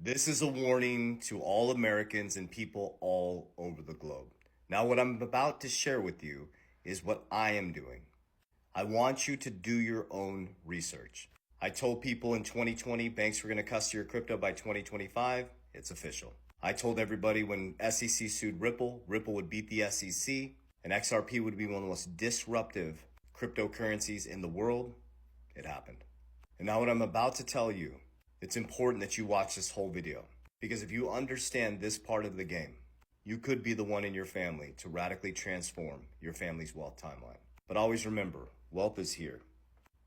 This is a warning to all Americans and people all over the globe. Now, what I'm about to share with you is what I am doing. I want you to do your own research. I told people in 2020 banks were going to custody your crypto by 2025. It's official. I told everybody when SEC sued Ripple, Ripple would beat the SEC, and XRP would be one of the most disruptive cryptocurrencies in the world. It happened. And now what I'm about to tell you, it's important that you watch this whole video, because if you understand this part of the game, you could be the one in your family to radically transform your family's wealth timeline. But always remember, wealth is here.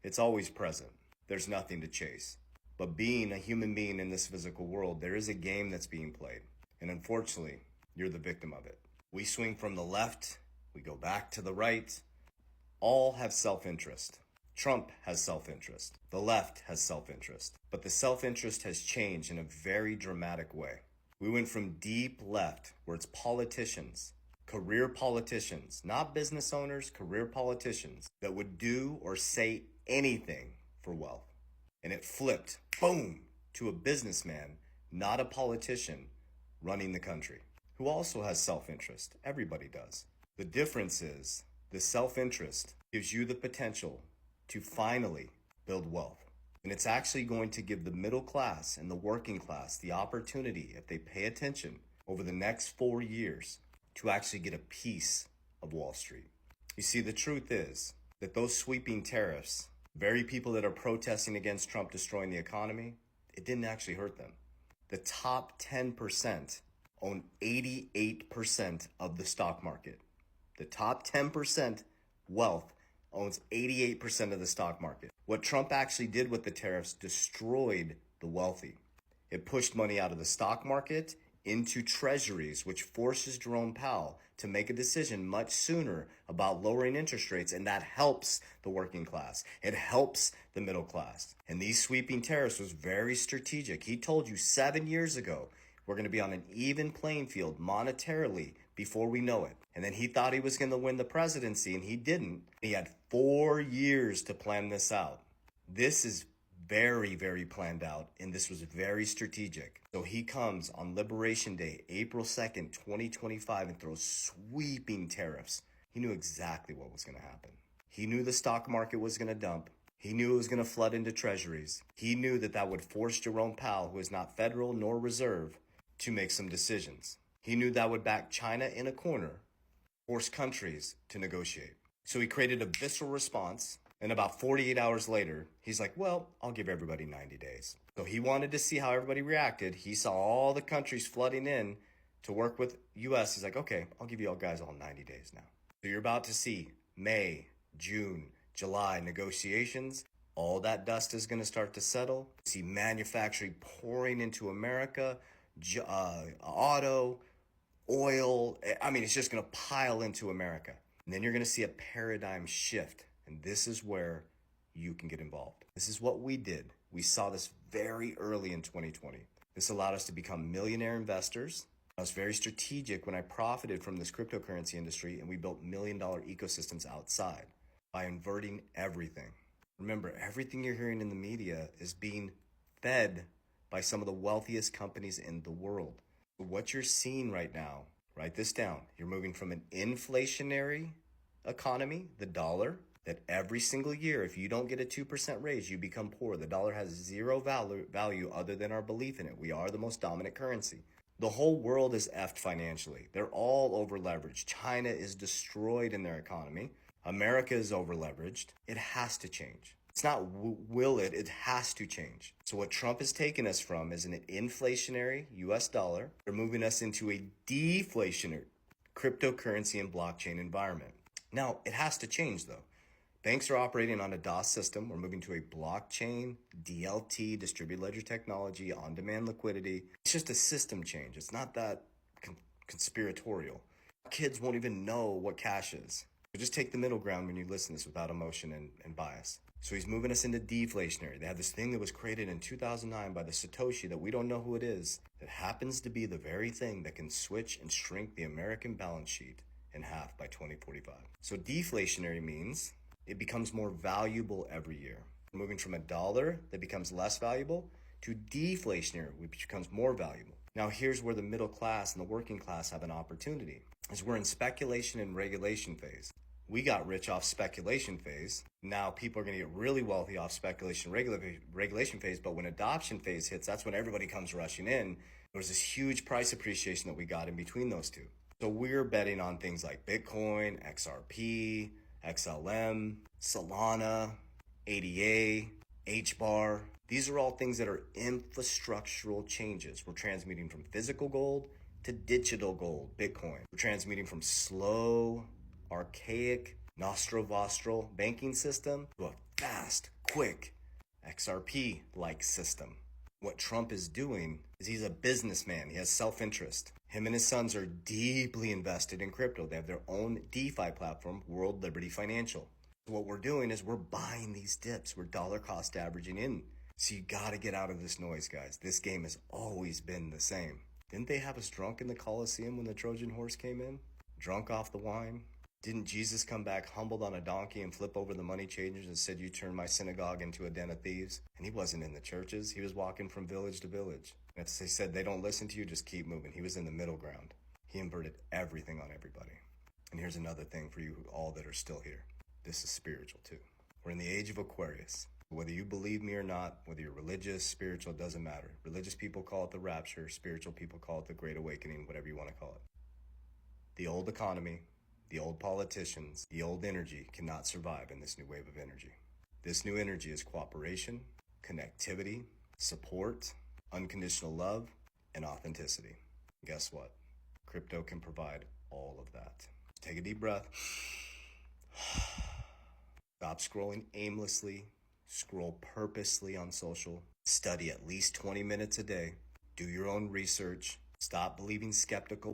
It's always present. There's nothing to chase. But being a human being in this physical world, there is a game that's being played. And unfortunately, you're the victim of it. We swing from the left, we go back to the right. All have self-interest. Trump has self-interest. The left has self-interest. But the self-interest has changed in a very dramatic way. We went from deep left, where it's politicians, career politicians, not business owners, career politicians, that would do or say anything for wealth. And it flipped, boom, to a businessman, not a politician, running the country, who also has self-interest. Everybody does. The difference is the self-interest gives you the potential to finally build wealth. And it's actually going to give the middle class and the working class the opportunity, if they pay attention, over the next 4 years to actually get a piece of Wall Street. You see, the truth is that those sweeping tariffs, very people that are protesting against Trump destroying the economy, it didn't actually hurt them. The top 10% own 88% of the stock market. The top 10% wealth owns 88% of the stock market. What Trump actually did with the tariffs destroyed the wealthy. It pushed money out of the stock market into treasuries, which forces Jerome Powell to make a decision much sooner about lowering interest rates, and that helps the working class. It helps the middle class. And these sweeping tariffs was very strategic. He told you 7 years ago, we're going to be on an even playing field monetarily before we know it. And then he thought he was going to win the presidency, and he didn't. He had 4 years to plan this out. This is very, very planned out, and this was very strategic. So he comes on Liberation Day, April 2nd, 2025, and throws sweeping tariffs. He knew exactly what was going to happen. He knew the stock market was going to dump. He knew it was going to flood into treasuries. He knew that that would force Jerome Powell, who is not federal nor reserve, to make some decisions. He knew that would back China in a corner, force countries to negotiate. So he created a visceral response, and about 48 hours later, he's like, well, I'll give everybody 90 days. So he wanted to see how everybody reacted. He saw all the countries flooding in to work with US. He's like, okay, I'll give you all guys all 90 days now. So you're about to see May, June, July negotiations. All that dust is going to start to settle. See manufacturing pouring into America, auto, oil. I mean, it's just going to pile into America. And then you're going to see a paradigm shift. And this is where you can get involved. This is what we did. We saw this very early in 2020. This allowed us to become millionaire investors. I was very strategic when I profited from this cryptocurrency industry, and we built $1 million ecosystems outside by inverting everything. Remember, everything you're hearing in the media is being fed by some of the wealthiest companies in the world. What you're seeing right now, write this down. You're moving from an inflationary economy, the dollar, that every single year, if you don't get a 2% raise, you become poor. The dollar has zero value other than our belief in it. We are the most dominant currency. The whole world is effed financially. They're all over leveraged. China is destroyed in their economy. America is over leveraged. It has to change. It's not will it, it has to change. So what Trump has taken us from is an inflationary US dollar. They're moving us into a deflationary cryptocurrency and blockchain environment. Now, it has to change though. Banks are operating on a DOS system. We're moving to a blockchain, DLT, distributed ledger technology, on-demand liquidity. It's just a system change. It's not that conspiratorial. Kids won't even know what cash is. So just take the middle ground when you listen to this without emotion and bias. So he's moving us into deflationary. They have this thing that was created in 2009 by the Satoshi that we don't know who it is, that happens to be the very thing that can switch and shrink the American balance sheet in half by 2045. So deflationary means it becomes more valuable every year. Moving from a dollar that becomes less valuable to deflationary, which becomes more valuable. Now here's where the middle class and the working class have an opportunity, is we're in speculation and regulation phase. We got rich off speculation phase. Now people are going to get really wealthy off speculation regulation phase, but when adoption phase hits, that's when everybody comes rushing in. There's this huge price appreciation that we got in between those two. So we're betting on things like Bitcoin, XRP, XLM, Solana, ADA, HBAR. These are all things that are infrastructural changes. We're transmitting from physical gold to digital gold, Bitcoin. We're transmitting from slow, archaic, nostrovostral banking system to a fast, quick, XRP-like system. What Trump is doing is he's a businessman. He has self-interest. Him and his sons are deeply invested in crypto. They have their own DeFi platform, World Liberty Financial. So what we're doing is we're buying these dips. We're dollar cost averaging in. So you gotta get out of this noise, guys. This game has always been the same. Didn't they have us drunk in the Colosseum when the Trojan horse came in? Drunk off the wine? Didn't Jesus come back humbled on a donkey and flip over the money changers and said, "You turned my synagogue into a den of thieves"? And he wasn't in the churches. He was walking from village to village. And if they said they don't listen to you, just keep moving. He was in the middle ground. He inverted everything on everybody. And here's another thing for you all that are still here. This is spiritual too. We're in the age of Aquarius. Whether you believe me or not, whether you're religious, spiritual, doesn't matter. Religious people call it the rapture. Spiritual people call it the Great Awakening, whatever you want to call it. The old economy, the old politicians, the old energy cannot survive in this new wave of energy. This new energy is cooperation, connectivity, support, unconditional love, and authenticity. Guess what? Crypto can provide all of that. Take a deep breath. Stop scrolling aimlessly. Scroll purposely on social. Study at least 20 minutes a day. Do your own research. Stop believing skeptical